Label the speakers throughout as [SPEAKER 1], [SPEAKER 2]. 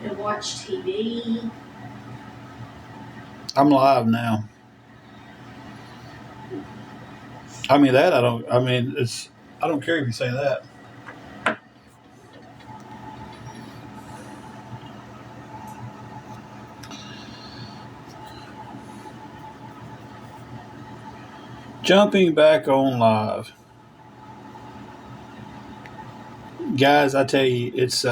[SPEAKER 1] and watch TV.
[SPEAKER 2] I'm live now. I mean that I don't. I mean it's. I don't care if you say that. Jumping back on live, guys. I tell you, it's.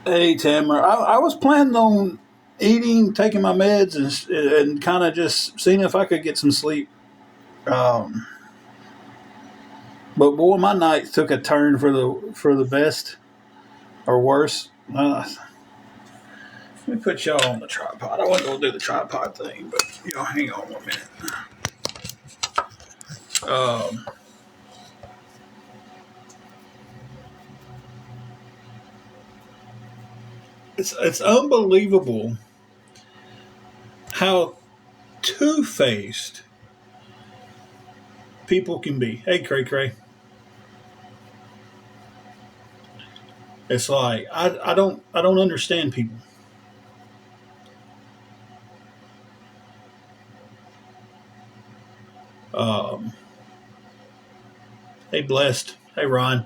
[SPEAKER 2] Hey Tamara, I was planning on eating, taking my meds, and kind of just seeing if I could get some sleep. Um, but boy, my night took a turn for the best or worse. Let me put y'all on the tripod. I wasn't gonna do the tripod thing, but hang on 1 minute. Um, it's unbelievable how two faced people can be. Hey, Cray Cray. It's like I don't understand people. Um, hey, blessed. Hey, Ron.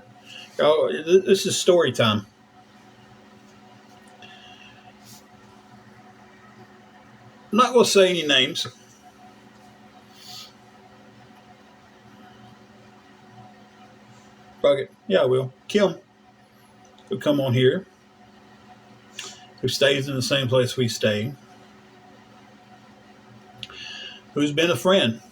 [SPEAKER 2] Oh, this is story time. I'm not gonna say any names. Fuck it. Yeah, I will. Kim, who come on here, who stays in the same place we stay, who's been a friend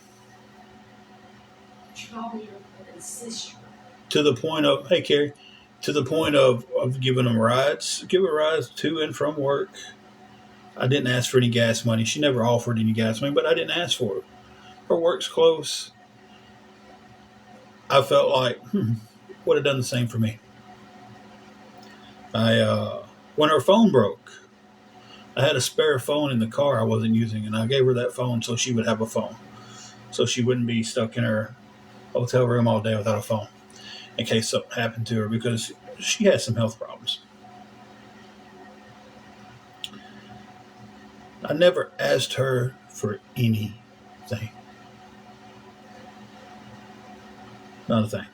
[SPEAKER 2] to the point of, hey, Carrie, to the point of giving them rides, give her rides to and from work. I didn't ask for any gas money. She never offered any gas money, but I didn't ask for it. Her work's close. I felt like, would have done the same for me. When her phone broke, I had a spare phone in the car I wasn't using, and I gave her that phone so she would have a phone, so she wouldn't be stuck in her hotel room all day without a phone in case something happened to her because she had some health problems. I never asked her for anything. Not a thing.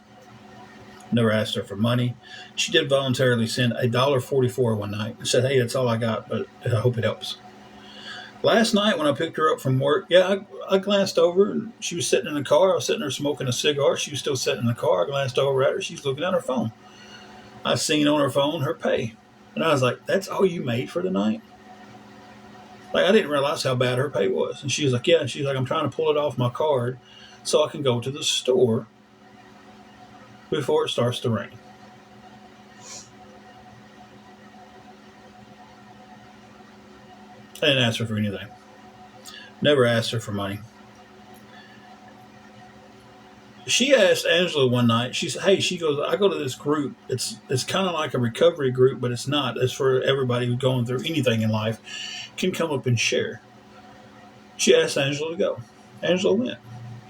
[SPEAKER 2] Never asked her for money. She did voluntarily send $1.44 one night and said, "Hey, that's all I got, but I hope it helps." Last night when I picked her up from work, I glanced over and she was sitting in the car. I was sitting there smoking a cigar. She was still sitting in the car. I glanced over at her. She's looking at her phone. I seen on her phone her pay. And I was like, "That's all you made for the night?" Like, I didn't realize how bad her pay was. And she was like, "Yeah." And she's like, "I'm trying to pull it off my card so I can go to the store before it starts to rain." I didn't ask her for anything. Never asked her for money. She asked Angela one night. She said, "Hey," she goes, "I go to this group. It's kind of like a recovery group, but it's not. It's for everybody who's going through anything in life can come up and share." She asked Angela to go. Angela went.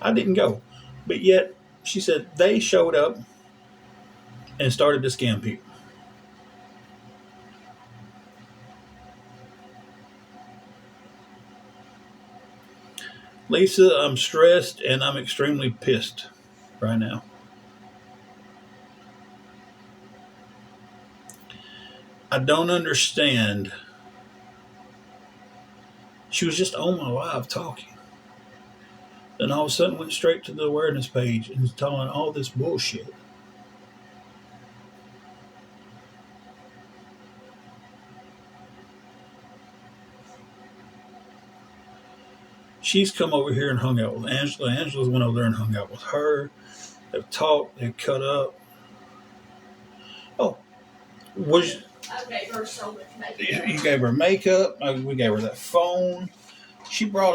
[SPEAKER 2] I didn't go, but yet she said they showed up and started to scam people. Lisa, I'm stressed and I'm extremely pissed right now. I don't understand. She was just on my live talking. Then all of a sudden went straight to the awareness page and was telling all this bullshit. She's come over here and hung out with Angela. Angela's went over there and hung out with her. They've talked. They've cut up. Oh, was
[SPEAKER 1] I gave her so much makeup.
[SPEAKER 2] You gave her makeup. We gave her that phone. She brought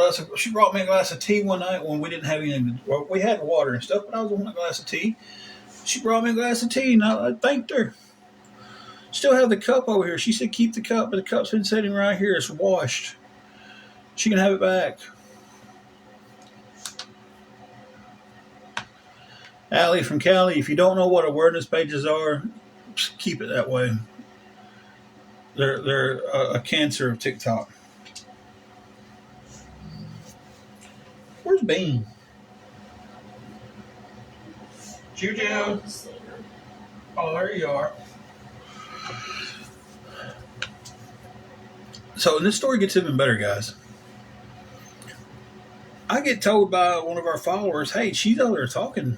[SPEAKER 2] me a glass of tea one night when we didn't have anything. Well, we had water and stuff, but I was wanting a glass of tea. She brought me a glass of tea, and I thanked her. Still have the cup over here. She said keep the cup, but the cup's been sitting right here. It's washed. She can have it back. Allie from Cali, if you don't know what awareness pages are, keep it that way. They're a cancer of TikTok. Where's Bean? Juju. Oh, there you are. So, and this story gets even better, guys. I get told by one of our followers, hey, she's over there talking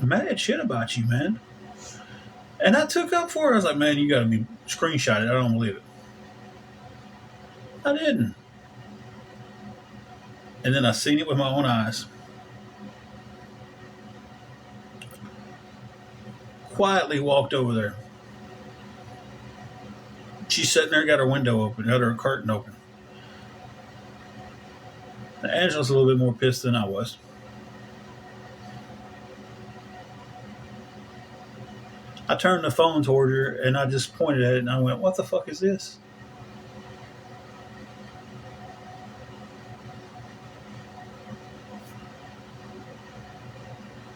[SPEAKER 2] mad shit about you, man. And I took up for it. I was like, man, you got to be screenshotted. I don't believe it. I didn't. And then I seen it with my own eyes. Quietly walked over there. She's sitting there, got her window open, got her curtain open. Angela's a little bit more pissed than I was. I turned the phone toward her and I just pointed at it and I went, what the fuck is this?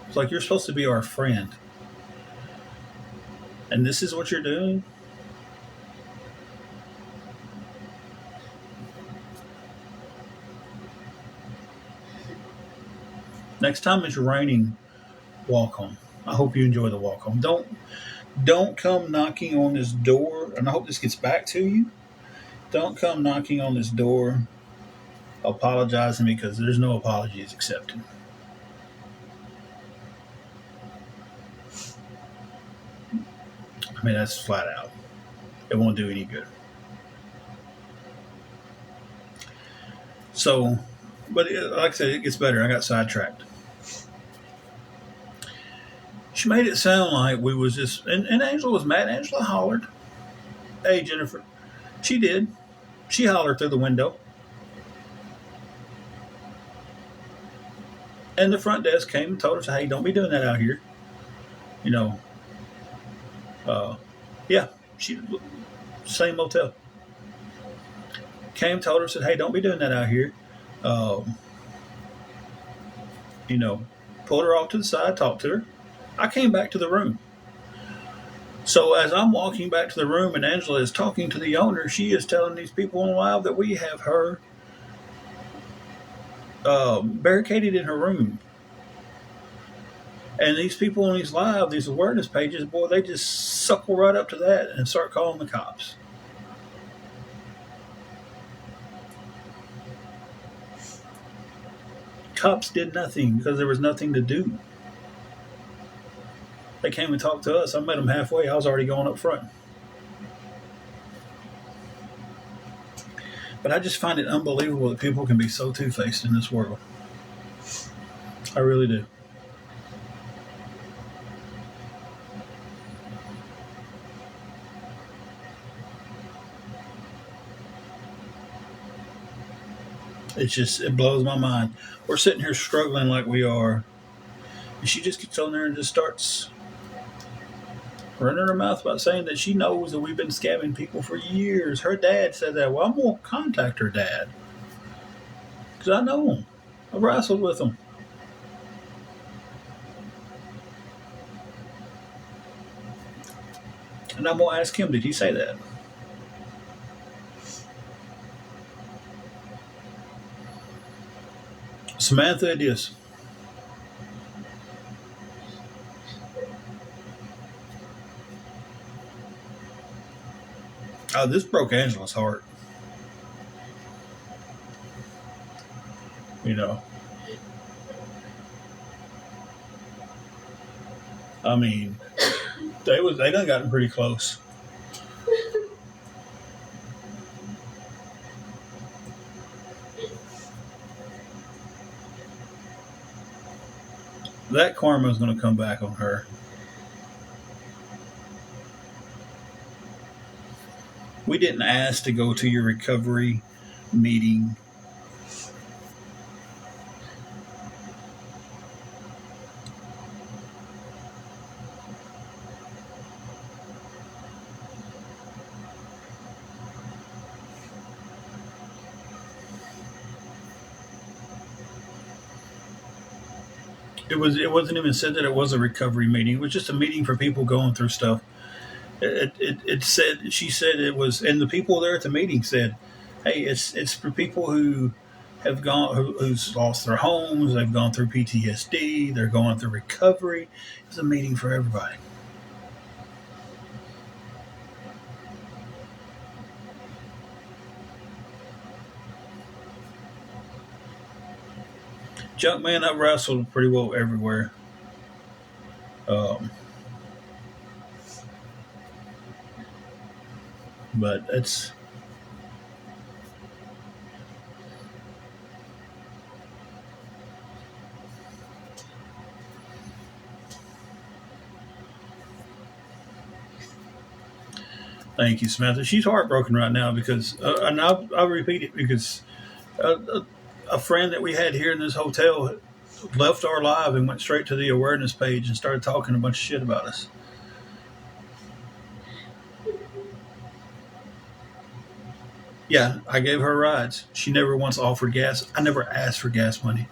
[SPEAKER 2] It's like, you're supposed to be our friend. And this is what you're doing? Next time it's raining, walk home. I hope you enjoy the walk home. Don't come knocking on this door, and I hope this gets back to you. Don't come knocking on this door apologizing, because there's no apologies accepted. I mean, that's flat out. It won't do any good. So, but like I said, it gets better. I got sidetracked. She made it sound like we was just, and Angela was mad. Angela hollered. Hey, Jennifer. She did. She hollered through the window. And the front desk came and told her, hey, don't be doing that out here. You know, yeah, same motel. Came, told her, said, hey, don't be doing that out here. You know, pulled her off to the side, talked to her. I came back to the room. So as I'm walking back to the room and Angela is talking to the owner, she is telling these people on live that we have her barricaded in her room. And these people on these live, these awareness pages, boy, they just suckle right up to that and start calling the cops. Cops did nothing because there was nothing to do. They came and talked to us. I met them halfway. I was already going up front. But I just find it unbelievable that people can be so two-faced in this world. I really do. It blows my mind. We're sitting here struggling like we are. And she just gets on there and just starts running her mouth about saying that she knows that we've been scamming people for years. Her dad said that. Well, I'm going to contact her dad. Because I know him. I've wrestled with him. And I'm going to ask him, did he say that? Samantha, it is. Oh, this broke Angela's heart. You know. I mean, they done gotten pretty close. That karma is going to come back on her. We didn't ask to go to your recovery meeting. It wasn't even said that it was a recovery meeting. It was just a meeting for people going through stuff. It said she said it was, and the people there at the meeting said, "Hey, it's for people who have who's lost their homes. They've gone through PTSD. They're going through recovery. It's a meeting for everybody." Junkman, I wrestled pretty well everywhere. Um, but it's Thank you, Samantha. She's heartbroken right now because, and I'll repeat it because a friend that we had here in this hotel left our live and went straight to the awareness page and started talking a bunch of shit about us. Yeah, I gave her rides. She never once offered gas. I never asked for gas money.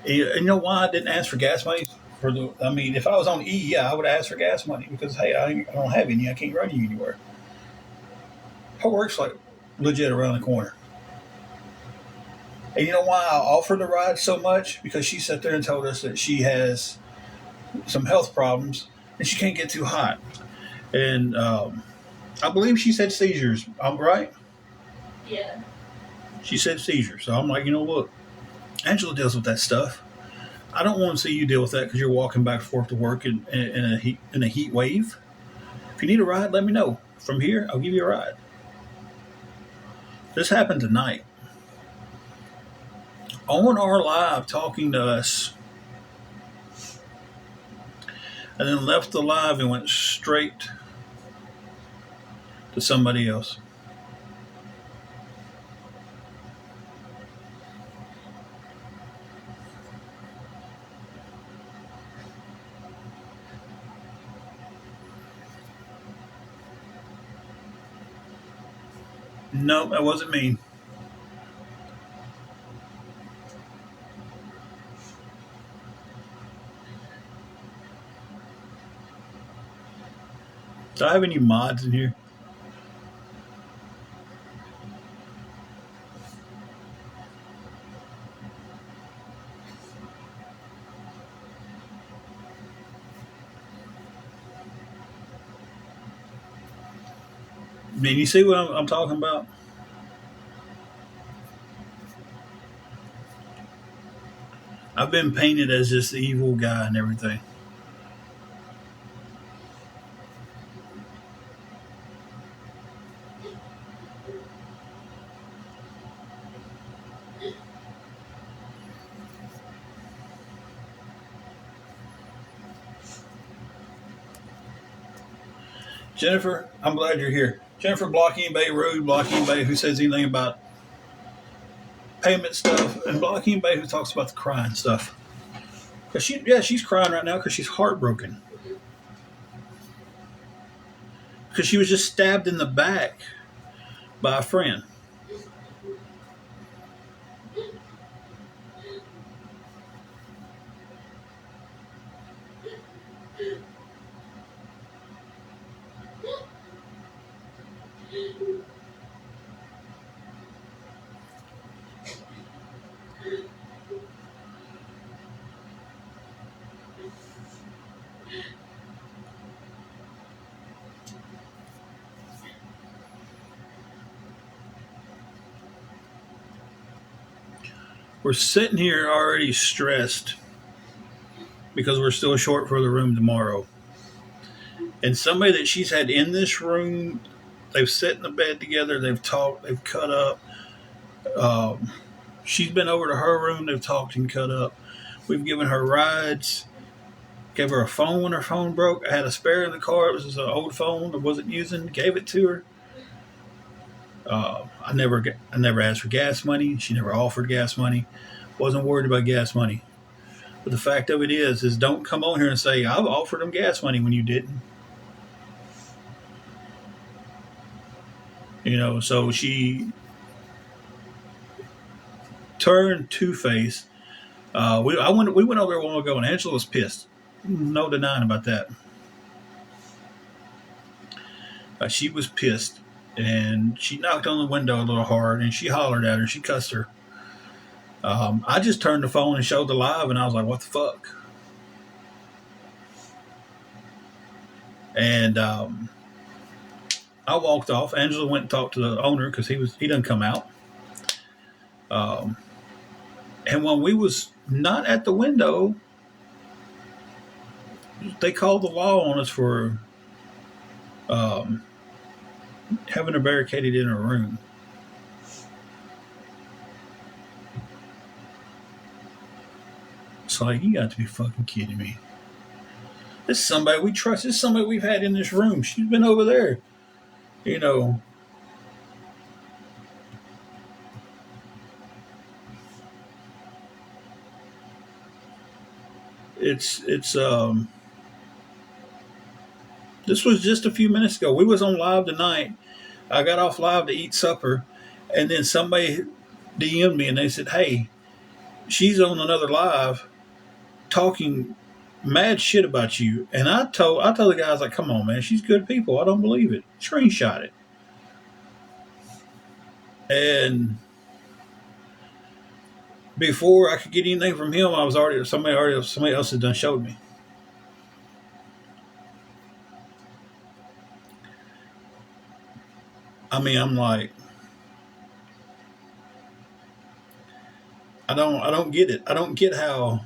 [SPEAKER 2] And you know why I didn't ask for gas money? I mean, if I was on E, yeah, I would ask for gas money because hey, I don't have any. I can't run you anywhere. Her work's like legit around the corner. And you know why I offered the ride so much? Because she sat there and told us that she has some health problems and she can't get too hot. And I believe she said seizures. I'm right.
[SPEAKER 1] Yeah.
[SPEAKER 2] She said seizures. So I'm like, you know what? Angela deals with that stuff. I don't want to see you deal with that because you're walking back and forth to work in a heat wave. If you need a ride, let me know. From here, I'll give you a ride. This happened tonight. On our live talking to us, and then left the live and went straight to somebody else. No, that wasn't me. Do I have any mods in here? I mean, you see what I'm talking about? I've been painted as this evil guy and everything. Jennifer, I'm glad you're here. Jennifer, block anybody rude, block anybody who says anything about payment stuff, and block anybody who talks about the crying stuff. Cause she's crying right now because she's heartbroken. Because she was just stabbed in the back by a friend. We're sitting here already stressed because we're still short for the room tomorrow. And somebody that she's had in this room, they've sat in the bed together, they've talked, they've cut up. Um, she's been over to her room, they've talked and cut up. We've given her rides, gave her a phone when her phone broke. I had a spare in the car. It was an old phone I wasn't using, gave it to her. I never asked for gas money. She never offered gas money. Wasn't worried about gas money. But the fact of it is don't come on here and say I've offered them gas money when you didn't. So she turned two-faced. We went over there a while ago, and Angela was pissed. No denying about that. She was pissed, and she knocked on the window a little hard, and she hollered at her. She cussed her. I just turned the phone and showed the live, and I was like, "What the fuck?" And I walked off. Angela went and talked to the owner because he didn't come out. And when we was not at the window, they called the law on us for having her barricaded in her room. It's like, you got to be fucking kidding me. This is somebody we trust. This is somebody we've had in this room. She's been over there. It's this was just a few minutes ago. We was on live tonight. I got off live to eat supper, and then somebody DM'd me and they said, "Hey, she's on another live talking mad shit about you." And I told the guys, like, "Come on, man, she's good people. I don't believe it." Screenshot it. And before I could get anything from him, somebody else had done showed me. I mean, I'm like, I don't get it. I don't get how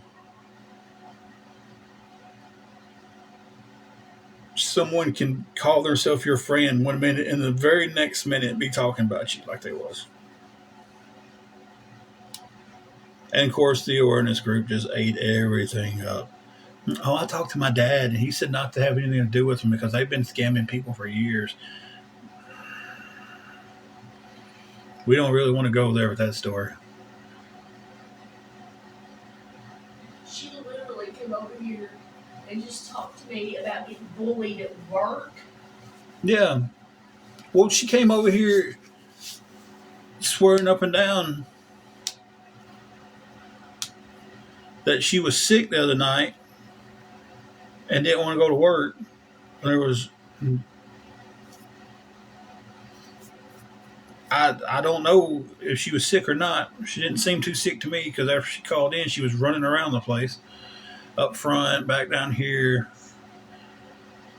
[SPEAKER 2] someone can call themselves your friend 1 minute and the very next minute be talking about you like they was. And of course, the awareness group just ate everything up. Oh, I talked to my dad, and he said not to have anything to do with them because they've been scamming people for years. We don't really want to go there with that story.
[SPEAKER 1] She literally came over here and just talked to me about getting bullied at work.
[SPEAKER 2] Yeah. Well, she came over here swearing up and down that she was sick the other night and didn't want to go to work. I don't know if she was sick or not. She didn't seem too sick to me because after she called in, she was running around the place, up front, back down here.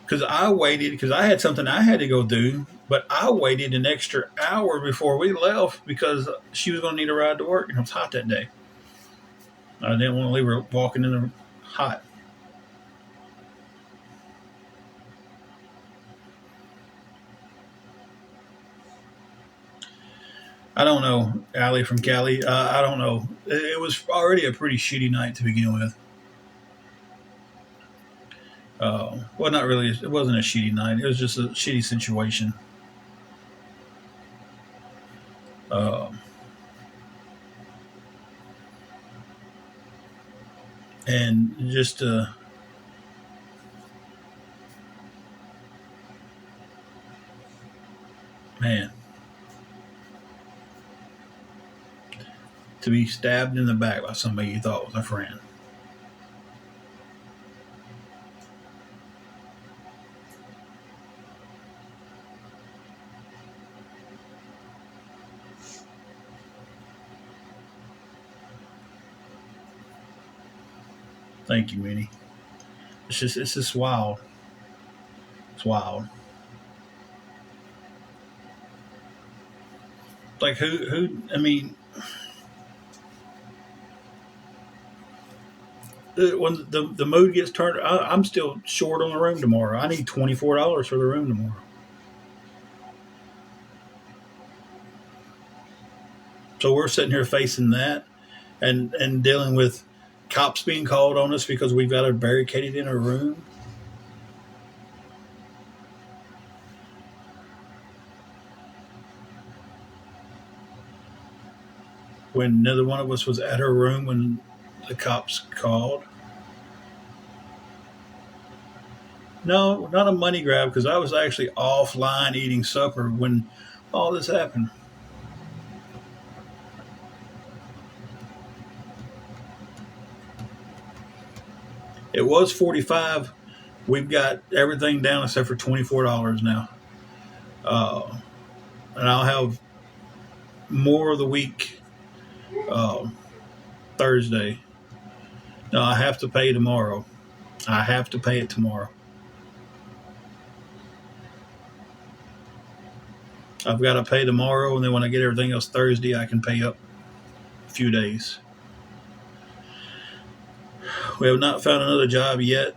[SPEAKER 2] Because I waited, because I had something I had to go do, but I waited an extra hour before we left because she was going to need a ride to work, and it was hot that day. I didn't want to leave her walking in the hot. I don't know, Allie from Cali. I don't know. It was already a pretty shitty night to begin with. Well, not really. It wasn't a shitty night. It was just a shitty situation. And just man, to be stabbed in the back by somebody you thought was a friend. Thank you, Minnie. It's just wild. It's wild. Like who? I mean, when the mood gets turned, I'm still short on the room tomorrow. I need $24 for the room tomorrow. So we're sitting here facing that, and dealing with cops being called on us because we've got her barricaded in a room. when neither one of us was at her room when the cops called. No, not a money grab because I was actually offline eating supper when all this happened. It was 45. We've got everything down except for $24 now. Uh, and I'll have more of the week uh, Thursday. No, I have to pay tomorrow. I have to pay it tomorrow. I've got to pay tomorrow, and then when I get everything else Thursday, I can pay up a few days. We have not found another job yet.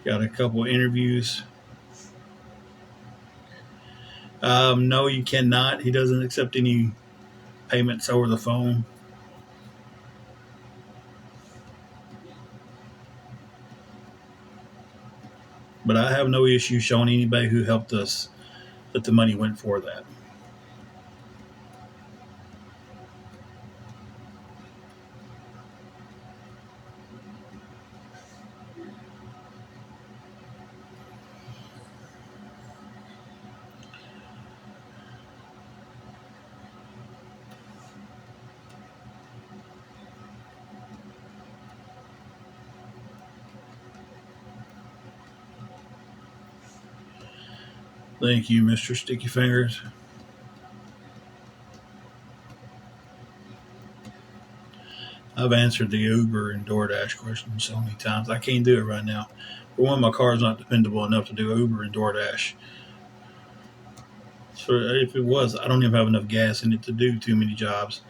[SPEAKER 2] Got a couple of interviews. No, you cannot. He doesn't accept any payments over the phone. But I have no issue showing anybody who helped us that the money went for that. Thank you, Mr. Sticky Fingers. I've answered the Uber and DoorDash question so many times. I can't do it right now. For one, my car's not dependable enough to do Uber and DoorDash. So if it was, I don't even have enough gas in it to do too many jobs.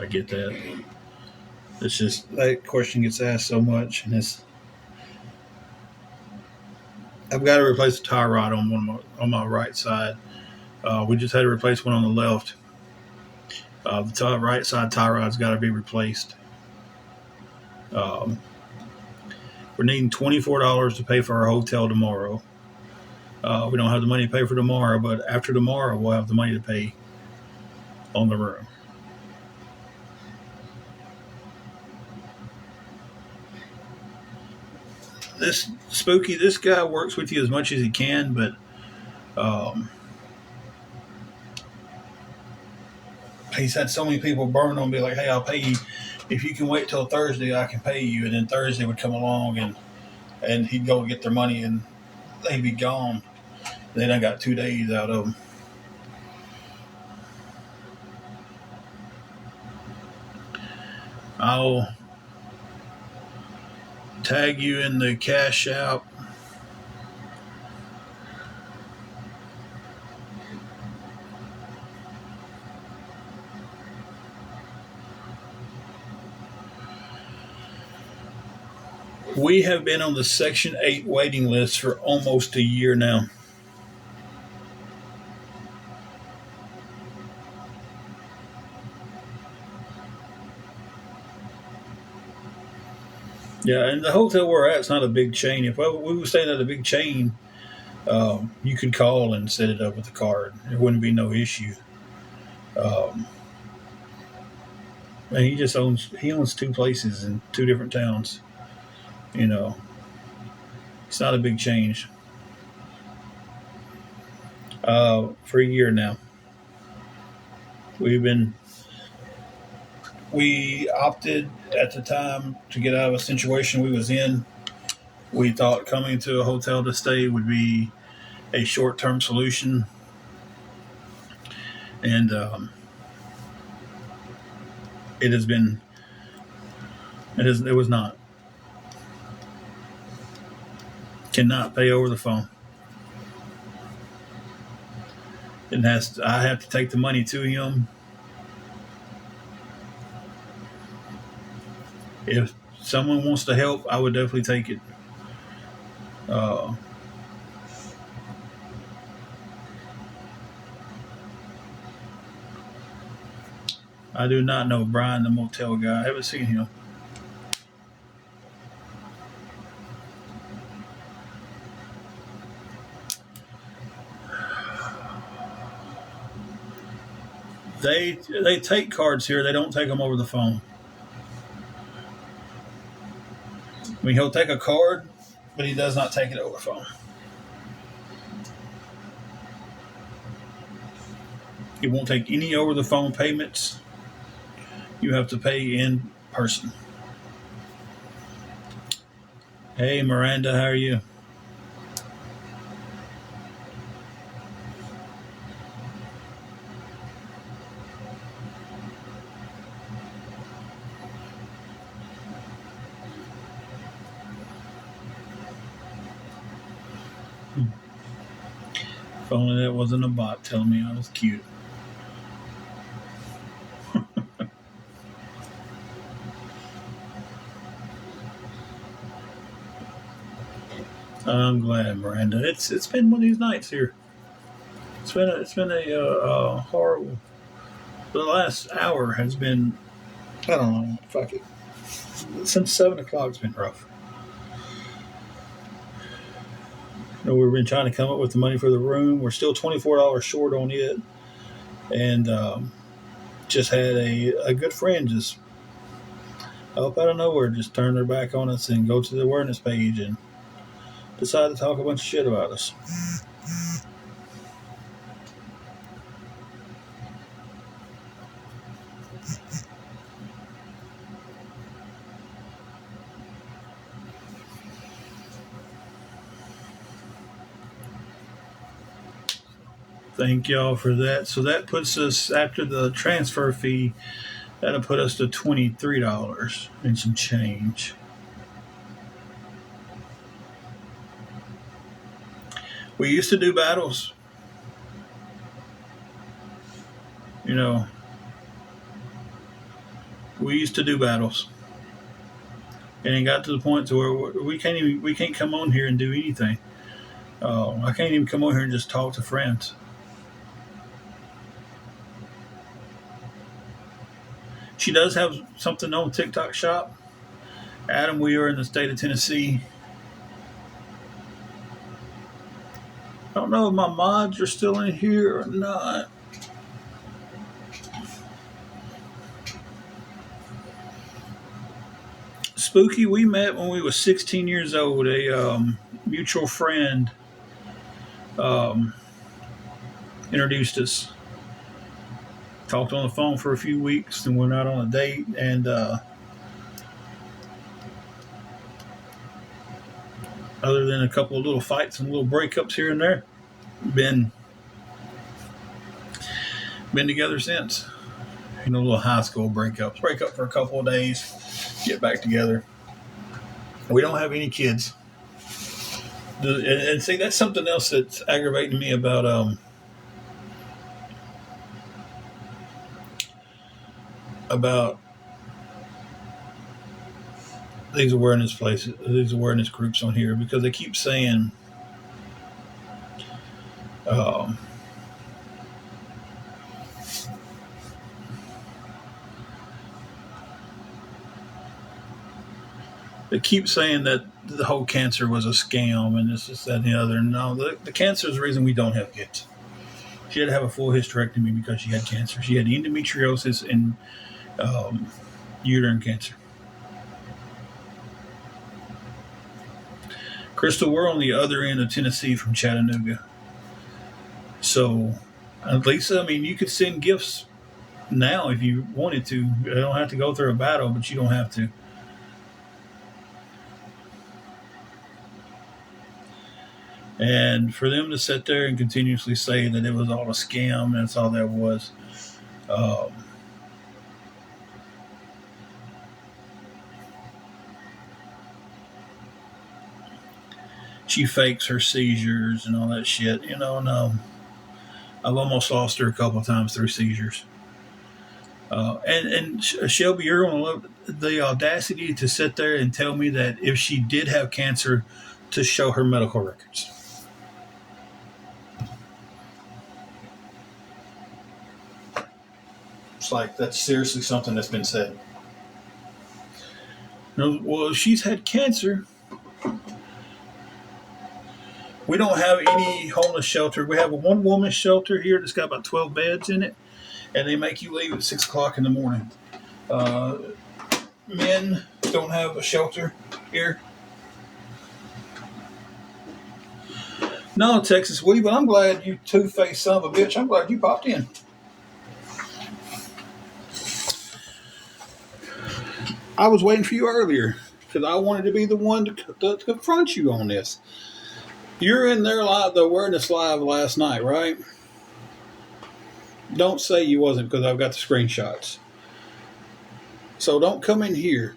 [SPEAKER 2] I get that. It's just that question gets asked so much, and I've got to replace the tie rod on my right side. We just had to replace one on the left. The right side tie rod's got to be replaced. Um, we're needing $24 to pay for our hotel tomorrow. We don't have the money to pay for tomorrow, but after tomorrow, we'll have the money to pay on the room. This guy works with you as much as he can, but he's had so many people burn on, be like, "Hey, I'll pay you if you can wait till Thursday. I can pay you." And then Thursday would come along, and he'd go get their money, and they'd be gone. Then I got 2 days out of them. I'll tag you in the cash app. We have been on the Section 8 waiting list for almost a year now. Yeah, and the hotel we're at is not a big chain. If we were staying at a big chain, you could call and set it up with a card. There wouldn't be no issue. Um, and he owns two places in two different towns. You know, it's not a big change. For a year now, we've been we opted at the time to get out of a situation we was in. We thought coming to a hotel to stay would be a short-term solution, and it has been. It was not. Cannot pay over the phone. I have to take the money to him. If someone wants to help, I would definitely take it. Uh, I do not know Brian, the motel guy. I haven't seen him. They take cards here. They don't take them over the phone. I mean, he'll take a card, but he does not take it over the phone. He won't take any over the phone payments. You have to pay in person. Hey, Miranda, how are you? If only that wasn't a bot telling me I was cute. I'm glad, Miranda. It's been one of these nights here. It's been a horrible. The last hour has been, I don't know. Fuck it. Since 7 o'clock, it's been rough. We've been trying to come up with the money for the room. We're still $24 short on it, and just had a good friend just up out of nowhere just turn their back on us and go to the awareness page and decide to talk a bunch of shit about us. Thank y'all for that. So that puts us, after the transfer fee, that'll put us to $23 and some change. We used to do battles. You know, we used to do battles. And it got to the point to where we can't come on here and do anything. I can't even come on here and just talk to friends. She does have something on TikTok Shop. Adam, we are in the state of Tennessee. I don't know if my mods are still in here or not. Spooky, we met when we were 16 years old. A mutual friend introduced us. Talked on the phone for a few weeks and went out on a date, and other than a couple of little fights and little breakups here and there, been together since. You know, little high school breakups. Break up for a couple of days, get back together. We don't have any kids. And see, that's something else that's aggravating me about these awareness places, these awareness groups on here, because they keep saying that the whole cancer was a scam and this, that, and the other. No, the cancer is the reason we don't have kids. She had to have a full hysterectomy because she had cancer. She had endometriosis and uterine cancer. Crystal, we're on the other end of Tennessee from Chattanooga. So, Lisa, I mean, you could send gifts now if you wanted to. You don't have to go through a battle, but you don't have to. And for them to sit there and continuously say that it was all a scam, that's all that was. She fakes her seizures and all that shit, you know. And I've almost lost her a couple of times through seizures. And Shelby, you're going to love the audacity to sit there and tell me that if she did have cancer, to show her medical records. It's like that's seriously something that's been said. Well, she's had cancer. We don't have any homeless shelter. We have a one woman shelter here that's got about 12 beds in it, and they make you leave at 6 o'clock in the morning. Uh, Men don't have a shelter here. No, Texas Woody, but I'm glad you two-faced son of a bitch. I'm glad you popped in. I was waiting for you earlier because I wanted to be the one to confront you on this. You're in there live, the awareness live last night, right? Don't say you wasn't because I've got the screenshots. So don't come in here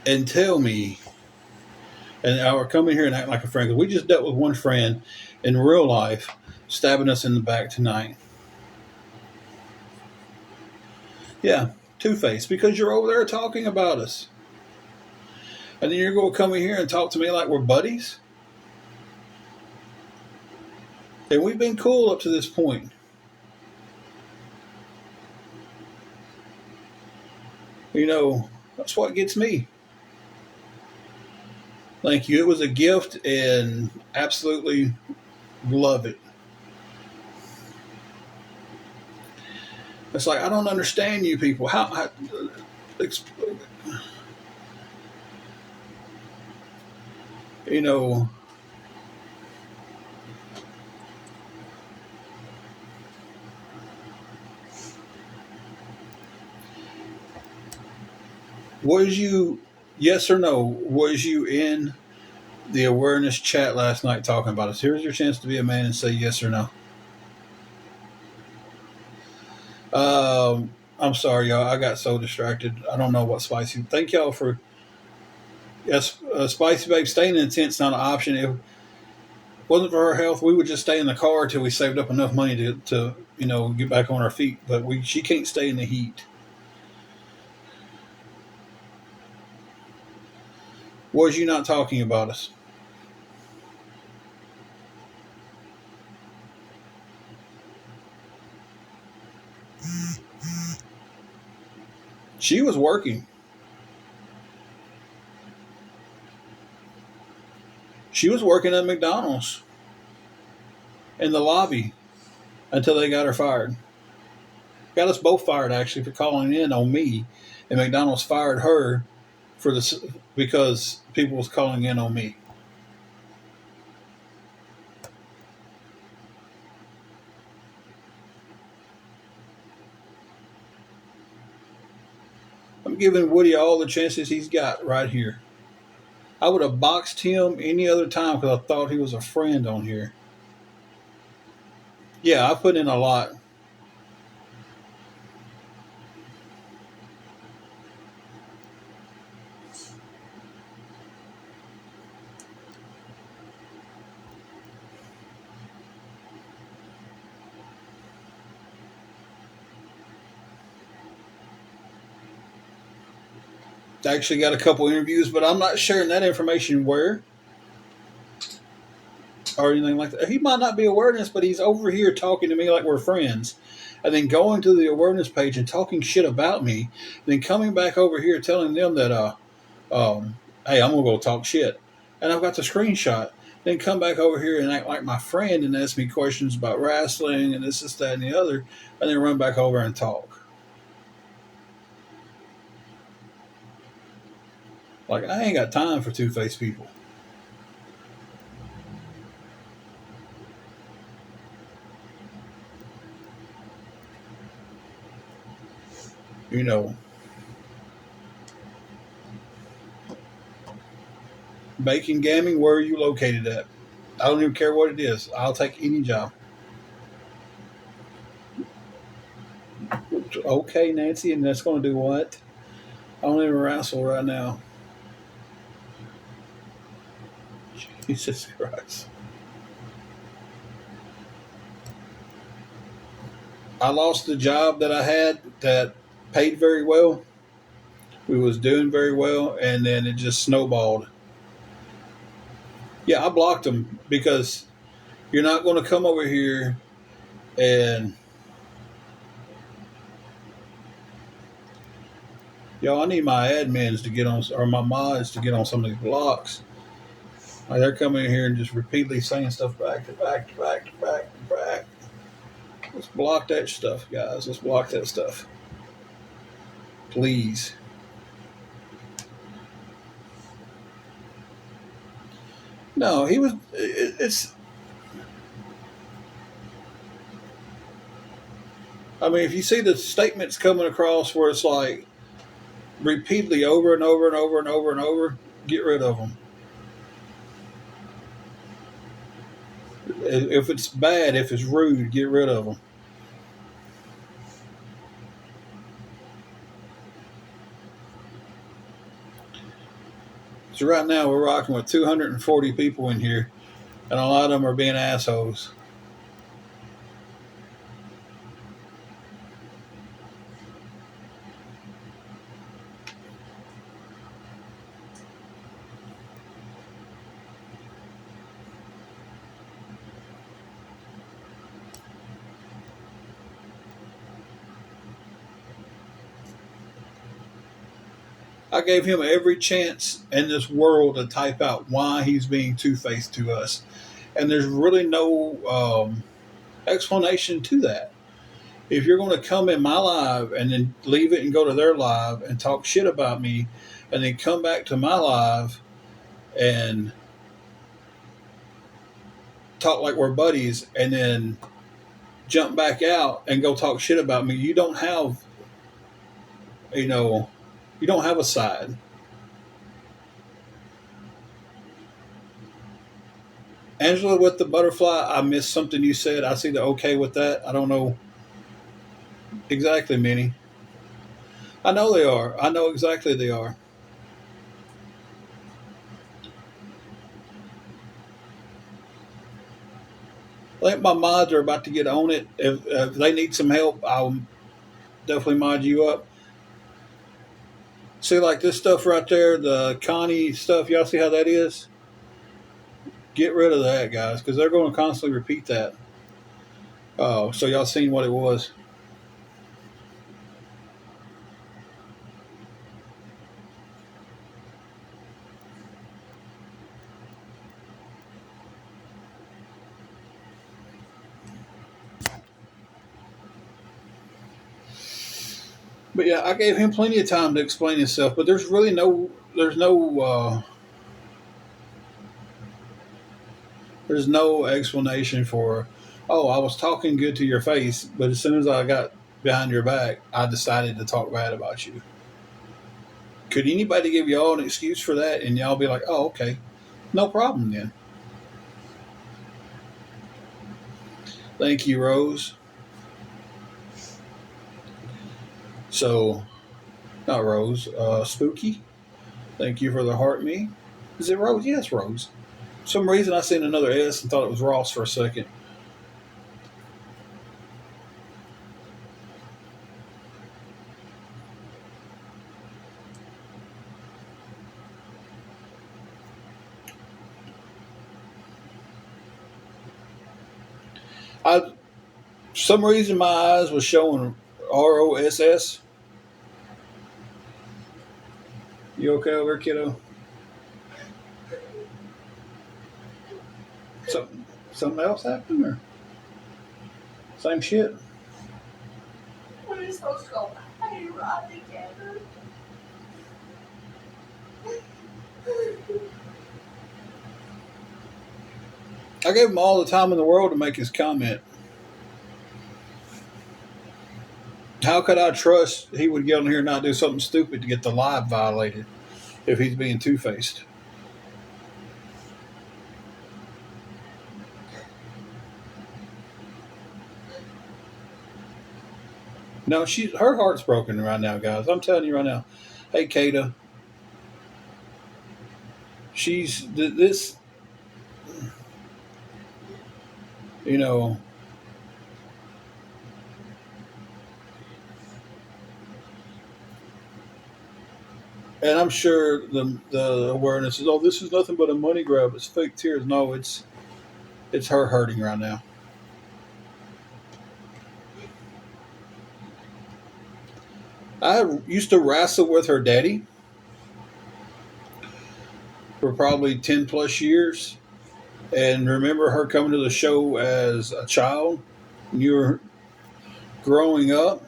[SPEAKER 2] and tell me, or come in here and act like a friend. Because we just dealt with one friend in real life stabbing us in the back tonight. Yeah, two-faced because you're over there talking about us. And then you're going to come in here and talk to me like we're buddies? And we've been cool up to this point. You know, that's what gets me. Thank you. It was a gift and absolutely love it. It's like, I don't understand you people. You know, was you, yes or no, was you in the awareness chat last night talking about us? Here's your chance to be a man and say yes or no. I'm sorry, y'all. I got so distracted. I don't know what Spicy. Thank y'all for. Yes, Spicy Babe, staying in the tent's not an option. If it wasn't for her health, we would just stay in the car till we saved up enough money to get back on our feet. But she can't stay in the heat. Was you not talking about us? She was working. She was working at McDonald's in the lobby until they got her fired. Got us both fired, actually, for calling in on me. And McDonald's fired her because people was calling in on me. I'm giving Woody all the chances he's got right here. I would have boxed him any other time because I thought he was a friend on here. Yeah, I put in a lot. Actually got a couple interviews, but I'm not sharing that information where or anything like that. He might not be awareness, but he's over here talking to me like we're friends. And then going to the awareness page and talking shit about me, then coming back over here telling them that hey, I'm gonna go talk shit. And I've got the screenshot. Then come back over here and act like my friend and ask me questions about wrestling and this, that, and the other, and then run back over and talk. Like, I ain't got time for two-faced people. You know, Bacon Gaming, where are you located at? I don't even care what it is. I'll take any job. Okay, Nancy, and that's going to do what? I don't even wrestle right now. Jesus Christ. I lost the job that I had that paid very well. We was doing very well, and then it just snowballed. Yeah, I blocked them because you're not going to come over here and Yo, I need my admins to get on, or my mods to get on some of these blocks. Like they're coming in here and just repeatedly saying stuff back to back to back to back to back. Let's block that stuff, guys. Let's block that stuff. Please. No, he was. It's. I mean, if you see the statements coming across where it's like repeatedly over and over and over and over and over, get rid of them. If it's bad, if it's rude, get rid of them. So right now we're rocking with 240 people in here, and a lot of them are being assholes. I gave him every chance in this world to type out why he's being two-faced to us, and there's really no explanation to that. If you're going to come in my live and then leave it and go to their live and talk shit about me, and then come back to my live and talk like we're buddies, and then jump back out and go talk shit about me, you don't have, you know, you don't have a side. Angela with the butterfly, I missed something you said. I see the okay with that. I don't know exactly, Minnie. I know they are. I know exactly they are. I think my mods are about to get on it. If they need some help, I'll definitely mod you up. See, like this stuff right there, the Connie stuff, y'all see how that is? Get rid of that, guys, because they're going to constantly repeat that. So y'all seen what it was. But yeah, I gave him plenty of time to explain himself, but there's really there's no explanation for, oh, I was talking good to your face, but as soon as I got behind your back, I decided to talk bad about you. Could anybody give y'all an excuse for that? And y'all be like, oh, okay, no problem then. Thank you, Rose. So, not Rose, Spooky. Thank you for the heart me. Is it Rose? Yes, Rose. For some reason I seen another S and thought it was Ross for a second. I, for some reason my eyes was showing ROSS. You okay over there, kiddo? Something else happened or same shit?
[SPEAKER 1] What are you supposed to go? Hey, ride together.
[SPEAKER 2] I gave him all the time in the world to make his comment. How could I trust he would get on here and not do something stupid to get the live violated if he's being two-faced? No, her heart's broken right now, guys. I'm telling you right now. Hey, Kata, she's this, you know, and I'm sure the awareness is, oh, this is nothing but a money grab. It's fake tears. No, it's her hurting right now. I used to wrestle with her daddy for probably 10 plus years, and remember her coming to the show as a child when you were growing up.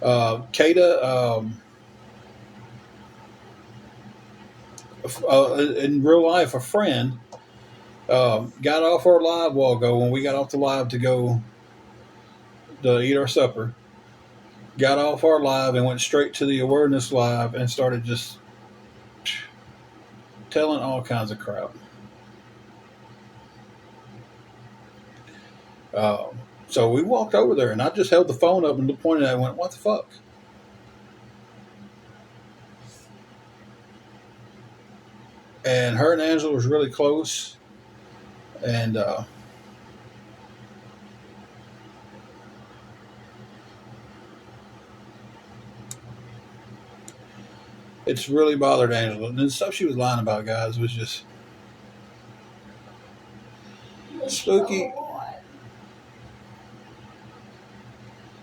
[SPEAKER 2] Kata, in real life, a friend, got off our live a while ago when we got off the live to go to eat our supper. Got off our live and went straight to the awareness live and started just telling all kinds of crap. Uh, so we walked over there and I just held the phone up and pointed at it and went, "What the fuck?" And her and Angela was really close. And it's really bothered Angela. And the stuff she was lying about, guys, was just spooky.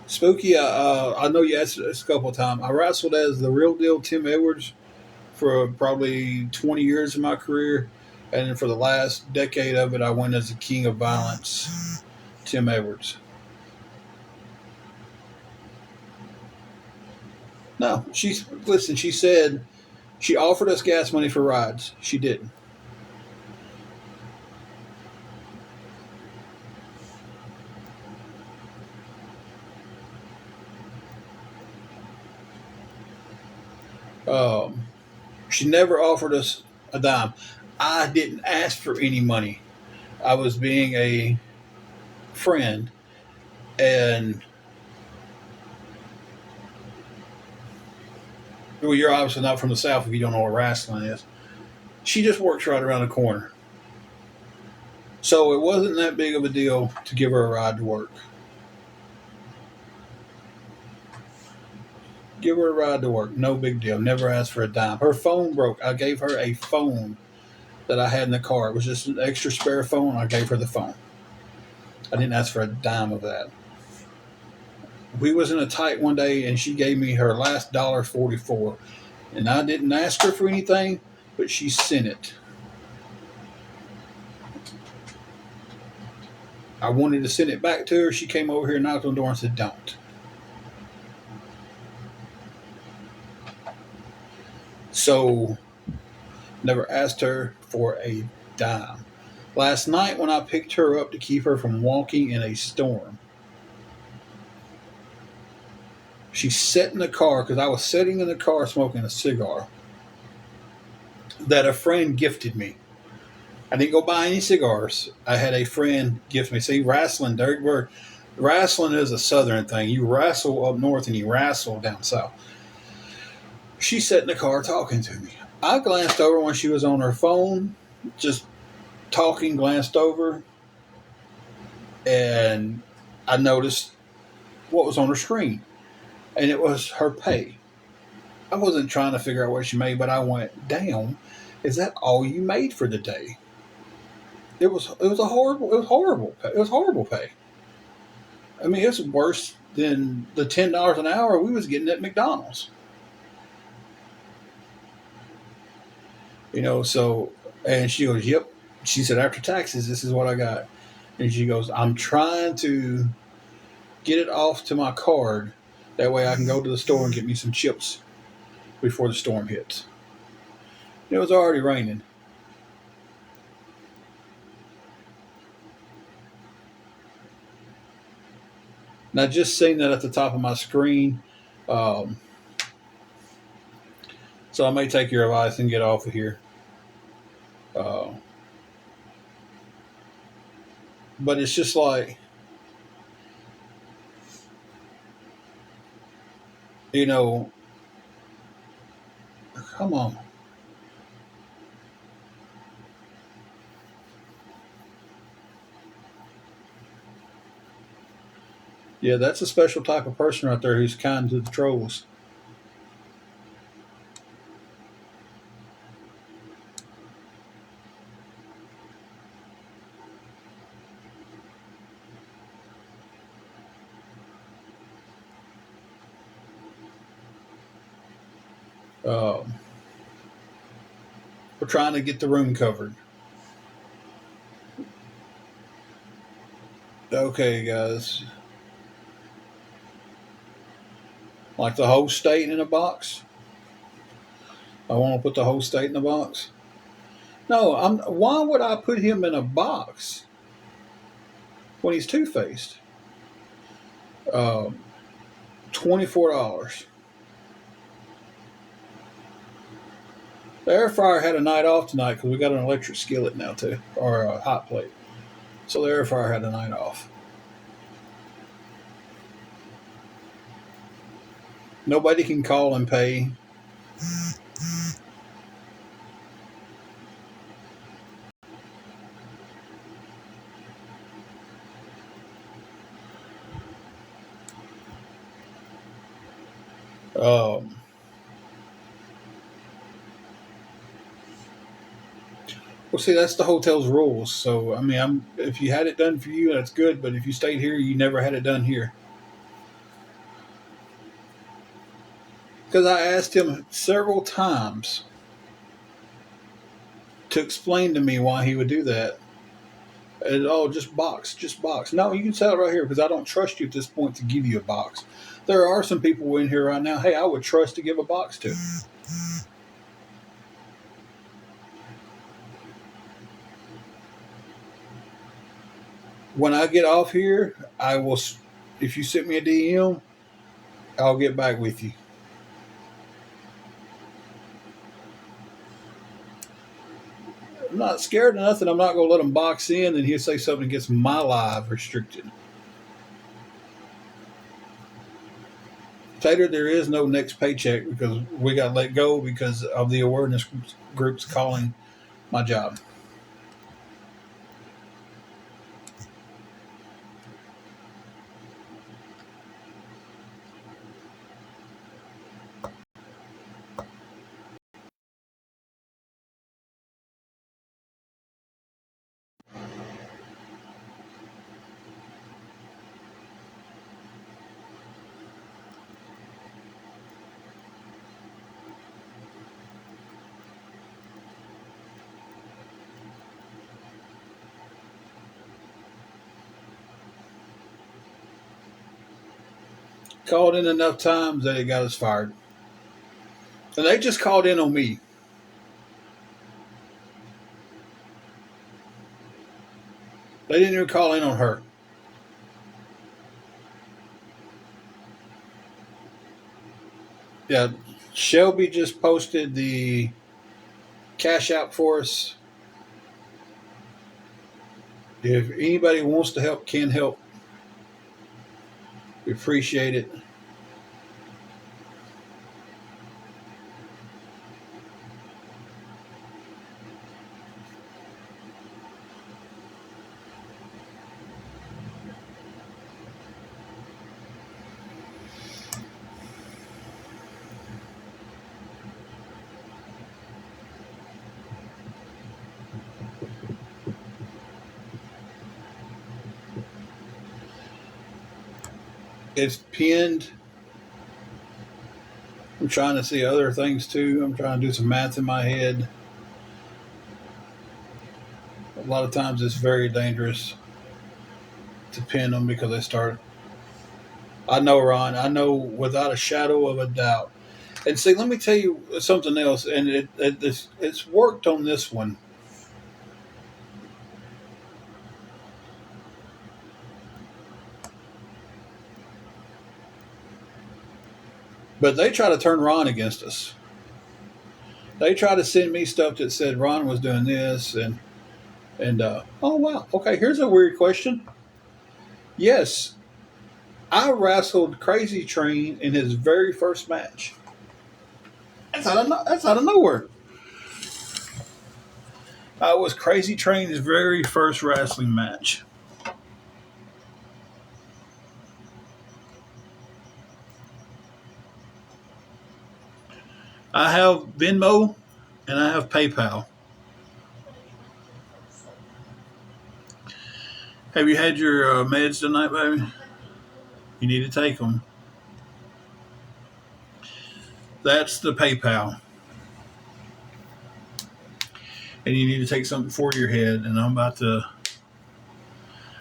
[SPEAKER 2] Spooky. I know you asked this a couple of times. I wrestled as the real deal Tim Edwards for probably 20 years of my career. And then for the last decade of it, I went as the King of Violence, Tim Edwards. No, listen. She said she offered us gas money for rides. She didn't. Um, she never offered us a dime. I didn't ask for any money. I was being a friend, and well, you're obviously not from the South if you don't know what wrestling is. She just works right around the corner. So it wasn't that big of a deal to give her a ride to work. Give her a ride to work. No big deal. Never asked for a dime. Her phone broke. I gave her a phone that I had in the car. It was just an extra spare phone. I gave her the phone. I didn't ask for a dime of that. We was in a tight one day and she gave me her last $1.44. And I didn't ask her for anything, but she sent it. I wanted to send it back to her. She came over here, knocked on the door, and said, "Don't." So, never asked her for a dime. Last night, when I picked her up to keep her from walking in a storm, she sat in the car because I was sitting in the car smoking a cigar that a friend gifted me. I didn't go buy any cigars. I had a friend gift me. See, wrestling, Derek Bird, wrestling is a southern thing. You wrestle up north and you wrestle down south. She sat in the car talking to me. I glanced over when she was on her phone, just talking, glanced over, and I noticed what was on her screen. And it was her pay. I wasn't trying to figure out what she made, but I went, "Damn, is that all you made for the day?" It was horrible pay. I mean, it's worse than the $10 an hour we was getting at McDonald's. So, and she goes, "Yep." She said, "After taxes, this is what I got." And she goes, "I'm trying to get it off to my card. That way I can go to the store and get me some chips before the storm hits." It was already raining. And I just seen that at the top of my screen. Um, so I may take your advice and get off of here. Uh, but it's just like, you know, come on. Yeah, that's a special type of person right there who's kind to the trolls. Um, we're trying to get the room covered. Okay, guys. Like the whole state in a box? I want to put the whole state in a box. No, why would I put him in a box when he's two faced? Um, $24. The air fryer had a night off tonight because we got an electric skillet now too, or a hot plate. So the air fryer had a night off. Nobody can call and pay. Um, well, see, that's the hotel's rules. So, I mean, if you had it done for you, that's good. But if you stayed here, you never had it done here. Because I asked him several times to explain to me why he would do that. And, oh, just box, just box. No, you can sell it right here because I don't trust you at this point to give you a box. There are some people in here right now, hey, I would trust to give a box to. When I get off here, I will, if you send me a DM, I'll get back with you. I'm not scared of nothing. I'm not going to let him box in and he'll say something that gets my live restricted. Tater, there is no next paycheck because we got let go because of the awareness groups calling my job. Called in enough times that it got us fired. And they just called in on me. They didn't even call in on her. Yeah, Shelby just posted the cash out for us. If anybody wants to help, can help. We appreciate it. It's pinned. I'm trying to see other things too. I'm trying to do some math in my head. A lot of times it's very dangerous to pin them because they start. I know, Ron. I know without a shadow of a doubt. And see, let me tell you something else. And it's worked on this one. But they try to turn Ron against us. They try to send me stuff that said Ron was doing this and oh wow, okay. Here's a weird question. Yes, I wrestled Crazy Train in his very first match. That's out of nowhere. I was Crazy Train's very first wrestling match. I have Venmo and I have PayPal. Have you had your meds tonight, baby? You need to take them. That's the PayPal. And you need to take something for your head. And I'm about to.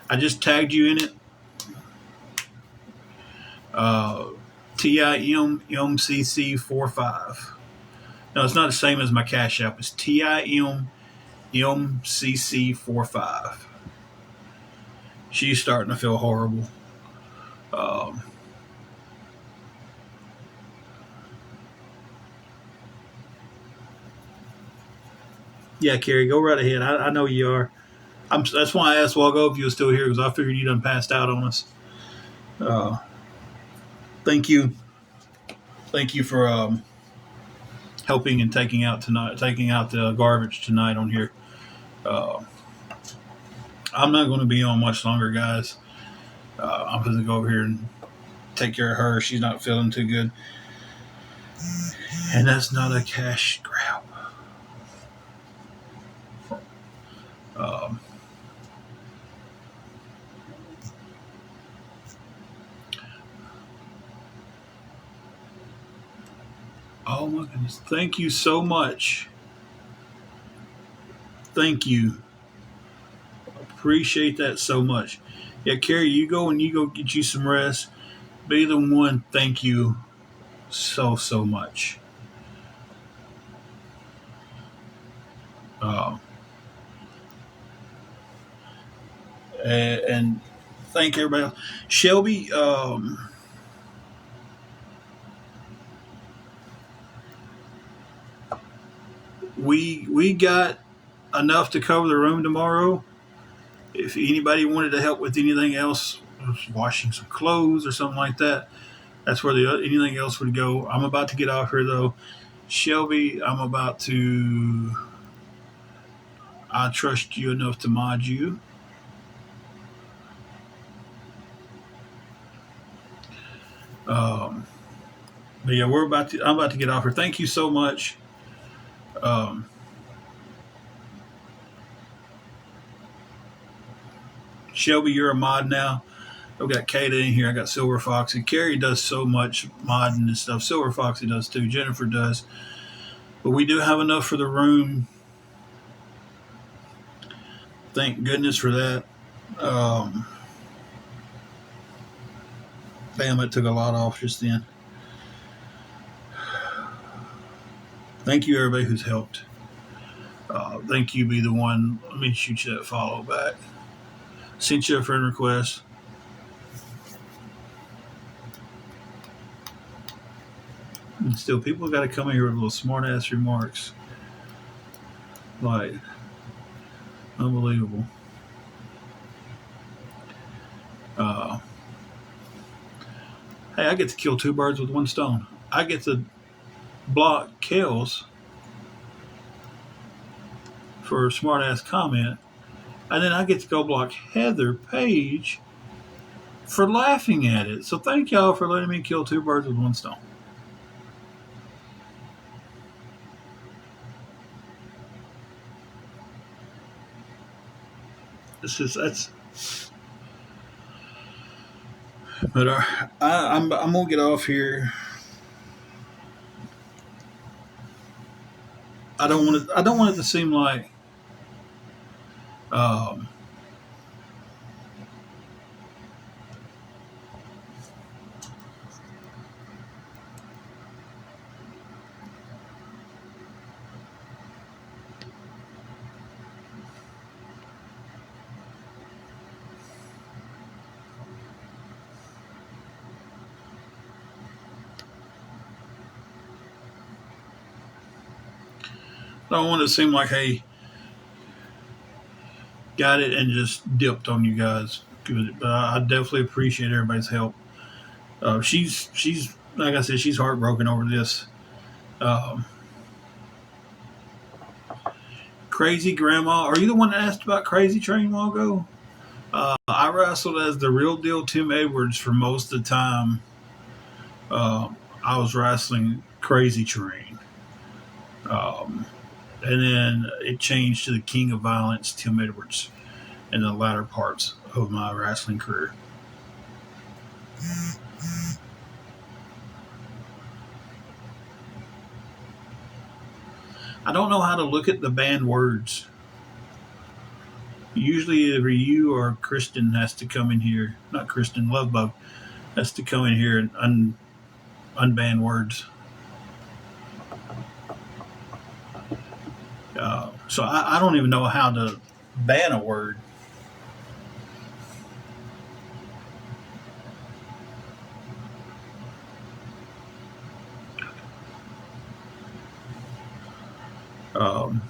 [SPEAKER 2] I just tagged you in it. Uh, TIMMCC45. No, it's not the same as my Cash App. It's TIMMCC45. She's starting to feel horrible. Um, yeah, Carrie, go right ahead. I know you are. That's why I asked Walgo if you were still here because I figured you done passed out on us. Uh, thank you, thank you for helping and taking out the garbage tonight on here. Uh, I'm not going to be on much longer, guys. I'm going to go over here and take care of her. She's not feeling too good, and that's not a cash grab. Um, oh my goodness! Thank you so much. Thank you. Appreciate that so much. Yeah, Carrie, you go get you some rest. Be the one. Thank you so much. Uh, and thank everybody else. Shelby, we got enough to cover the room tomorrow. If anybody wanted to help with anything else, washing some clothes or something like that, that's where anything else would go. I'm about to get off here though. Shelby, I'm about to. I trust you enough to mod you. Um, but yeah, I'm about to get off here. Thank you so much. Um, Shelby, you're a mod now. I've got Kata in here. I got Silver Foxy. Carrie does so much modding and stuff. Silver Foxy does too. Jennifer does. But we do have enough for the room. Thank goodness for that. Um, Damn, it took a lot off just then. Thank you, everybody who's helped. Thank you, be the one. Let me shoot you that follow back. Sent you a friend request. And still, people got to come in here with little smart ass remarks. Like, unbelievable. Hey, I get to kill two birds with one stone. I get to block Kels for a smart ass comment, and then I get to go block Heather Page for laughing at it. So thank y'all for letting me kill two birds with one stone. That's. But I'm gonna get off here. I don't want it to seem like um, I don't want it to seem like, hey, got it and just dipped on you guys. But I definitely appreciate everybody's help. She's like I said, she's heartbroken over this. Um, Crazy Grandma, are you the one that asked about Crazy Train while ago? I wrestled as the real deal Tim Edwards for most of the time. I was wrestling Crazy Train. Um, and then it changed to the King of Violence, Tim Edwards, in the latter parts of my wrestling career. I don't know how to look at the banned words. Usually, either you or Kristen has to come in here. Not Kristen, Lovebug has to come in here and unban words. So I don't even know how to ban a word. Um,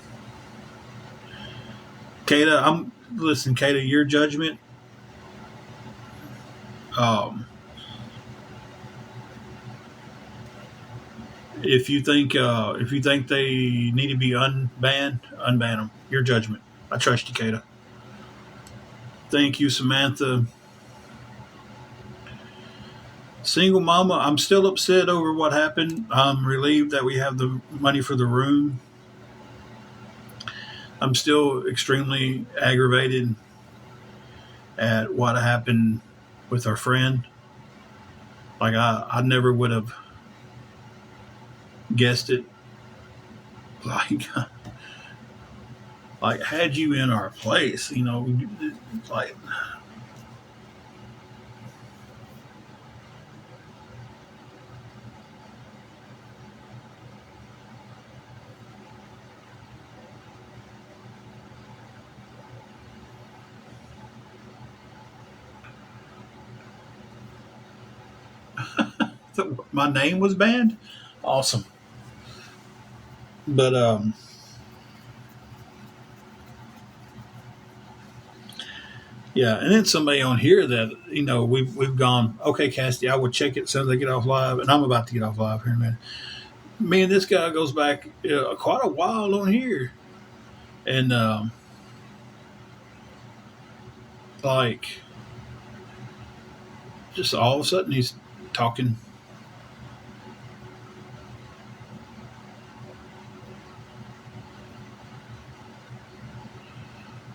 [SPEAKER 2] listen, Kata, your judgment. Um, if you think they need to be unbanned, unban them. Your judgment. I trust you, Kata. Thank you, Samantha. Single mama, I'm still upset over what happened. I'm relieved that we have the money for the room. I'm still extremely aggravated at what happened with our friend. Like I never would have guessed it. Like like had you in our place, like my name was banned. Awesome, but yeah, and then somebody on here that we've gone. Okay, Cassidy, I would check it as soon as I get off live, and I'm about to get off live here in a minute. Me and this guy goes back quite a while on here, and like just all of a sudden he's talking.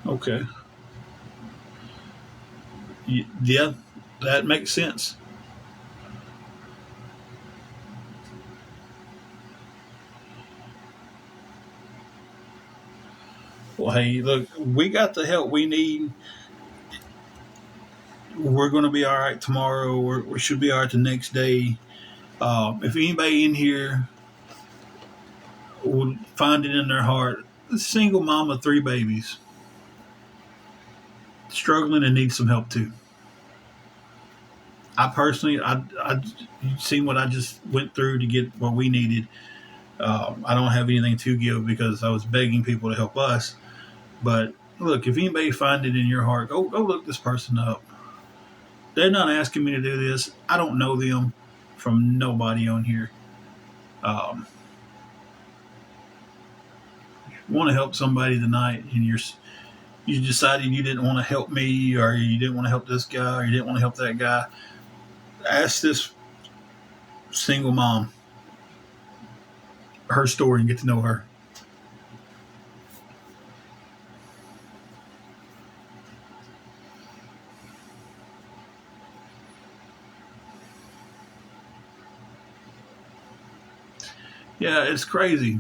[SPEAKER 2] Okay, yeah, that makes sense. Well, hey, look, we got the help we need. We're going to be all right tomorrow. We should be all right the next day. If anybody in here would find it in their heart, a single mom of three babies, struggling and needs some help too. I personally, you've seen what I just went through to get what we needed. I don't have anything to give because I was begging people to help us. But look, if anybody find it in your heart, go look this person up. They're not asking me to do this. I don't know them from nobody on here. Um, Want to help somebody tonight, and you decided you didn't want to help me, or you didn't want to help this guy, or you didn't want to help that guy, ask this single mom her story and get to know her. Yeah, it's crazy.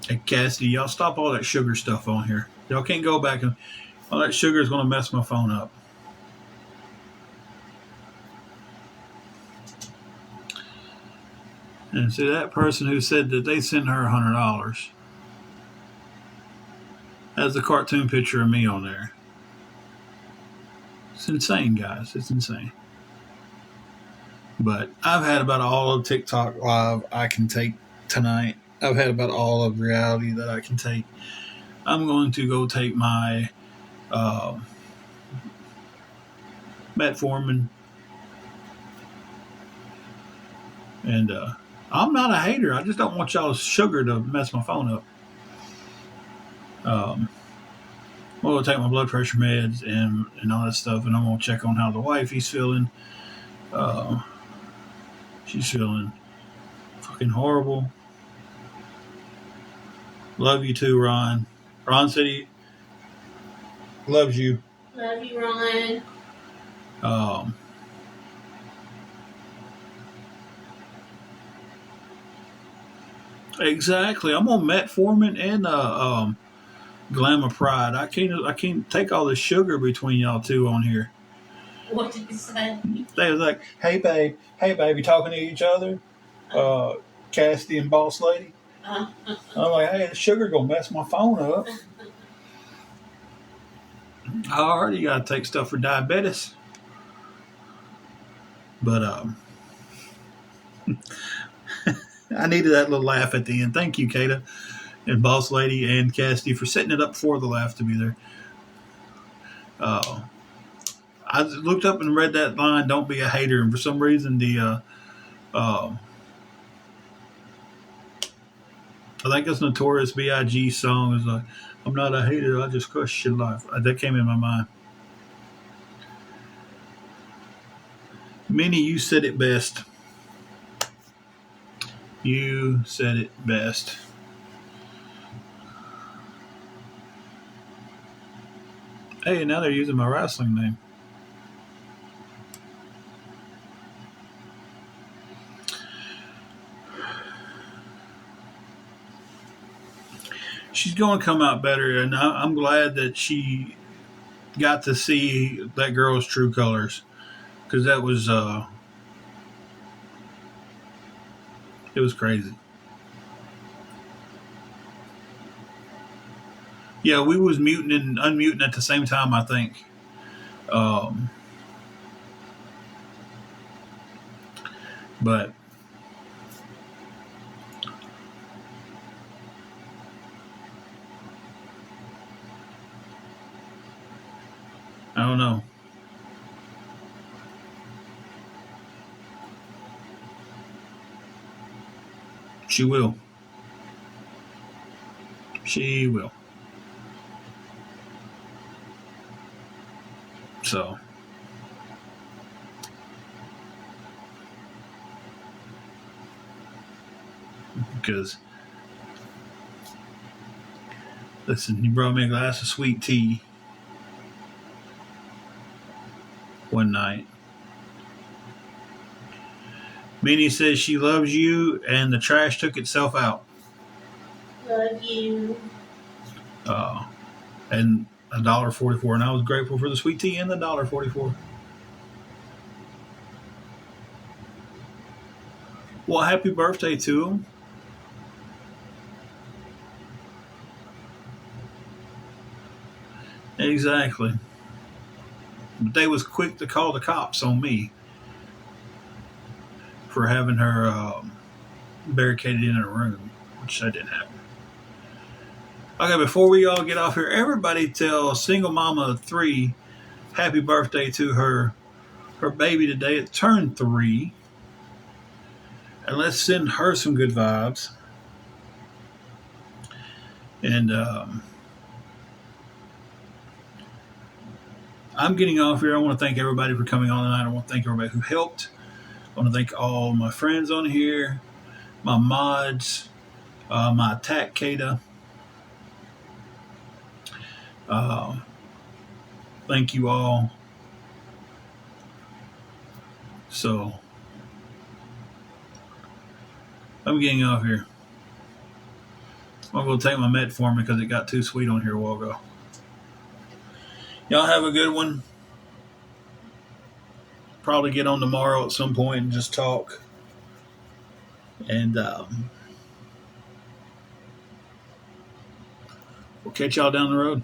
[SPEAKER 2] Hey, Cassidy, y'all stop all that sugar stuff on here. Y'all can't go back and all that sugar is going to mess my phone up. And see that person who said that they sent her $100 has a cartoon picture of me on there. It's insane, guys. It's insane. But I've had about all of TikTok live I can take tonight. I've had about all of reality that I can take. I'm going to go take my uh, metformin, and I'm not a hater. I just don't want y'all's sugar to mess my phone up. Um, I'm going to take my blood pressure meds and all that stuff, and I'm going to check on how the wifey's feeling. Uh, she's feeling fucking horrible. Love you too, Ron. Ron said he loves you.
[SPEAKER 1] Love you, Ron.
[SPEAKER 2] Um, exactly. I'm on metformin and Glamour Pride. I can't take all the sugar between y'all two on here.
[SPEAKER 1] What did you say?
[SPEAKER 2] They was like, hey babe, you talking to each other? Cassidy and Boss Lady.
[SPEAKER 1] Uh,
[SPEAKER 2] I'm like, hey, the sugar gonna mess my phone up. I already gotta take stuff for diabetes. But I needed that little laugh at the end. Thank you, Kata and Boss Lady and Cassidy for setting it up for the laugh to be there. Uh, I looked up and read that line, "Don't be a hater," and for some reason uh, I think it's Notorious B.I.G. song is like, "I'm not a hater, I just crush your life." That came in my mind. Minnie, you said it best. You said it best. Hey, now they're using my wrestling name. She's going to come out better, and I'm glad that she got to see that girl's true colors because that was it was crazy. Yeah, we was muting and unmuting at the same time, I think. Um, but I don't know. She will. She will. So, because, listen, you brought me a glass of sweet tea one night. Minnie says she loves you, and the trash took itself out.
[SPEAKER 1] love you.
[SPEAKER 2] Uh, and $1.44, and I was grateful for the sweet tea and the $1.44. Well, happy birthday to him. Exactly. But they was quick to call the cops on me for having her barricaded in a room, which that didn't happen. Okay, before we all get off here, everybody tell single mama 3 happy birthday to her baby today. It turned 3. And let's send her some good vibes. And I'm getting off here. I want to thank everybody for coming on tonight. I want to thank everybody who helped. I want to thank all my friends on here, my mods, my attack Kata. Thank you all. So I'm getting off here. I'm going to take my metformin because it got too sweet on here a while ago. Y'all have a good one. Probably get on tomorrow at some point and just talk. And we'll catch y'all down the road.